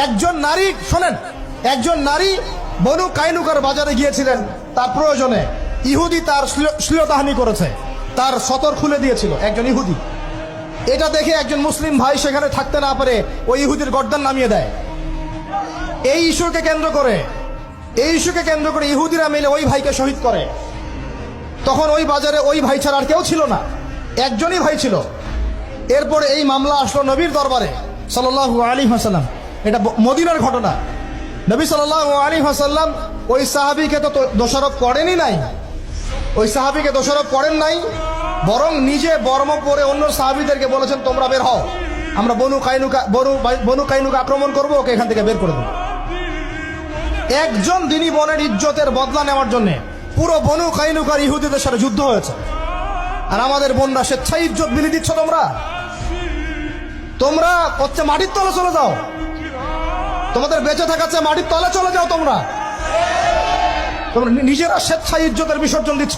একজন নারী, শোনেন, একজন নারী বনু কাইনুকার বাজারে গিয়েছিলেন তার প্রয়োজনে। ইহুদি তার শ্লীলতাহানি করেছে, তার সতর খুলে দিয়েছিল একজন ইহুদি। এটা দেখে একজন মুসলিম ভাই সেখানে থাকতে না পারে ওই ইহুদির গর্দান নামিয়ে দেয়। এই ইস্যুকে কেন্দ্র করে ইহুদিরা মিলে ওই ভাইকে শহীদ করে। তখন ওই বাজারে ওই ভাই ছাড়া আর কেউ ছিল না, একজনই ভাই ছিল। এরপরে এই মামলা আসলো নবীর দরবারে সাল্লাল্লাহু আলাইহি ওয়াসাল্লাম। এটা মদিনার ঘটনা। নবী সাল্লাল্লাহু আলাইহি ওয়াসাল্লাম ওই সাহাবীকে তো দোষারোপ করেনই নাই, ওই সাহাবীকে দোষারোপ করেন নাই, বরং নিজে বর্ম পরে অন্য সাহাবীদেরকে বলেছেন তোমরা বের হও, আমরা বনু কাইনুকা আক্রমণ করবো, ওকে এখান থেকে বের করে দেবো। একজন দিনী বোনের ইজ্জতের বদলা নেওয়ার জন্য পুরো বনু কাইনুকার ইহুদিদের সাথে যুদ্ধ হয়েছে। আর আমাদের বোনরা স্বেচ্ছায় ইজ্জত বিলি দিচ্ছ। তোমরা হচ্ছে মাটির তলে চলে যাও, তোমাদের বেঁচে থাকার চেয়ে মাটির তলে চলে যাও। তোমরা নিজেরা স্বেচ্ছায় ইজ্জতের বিসর্জন দিচ্ছ।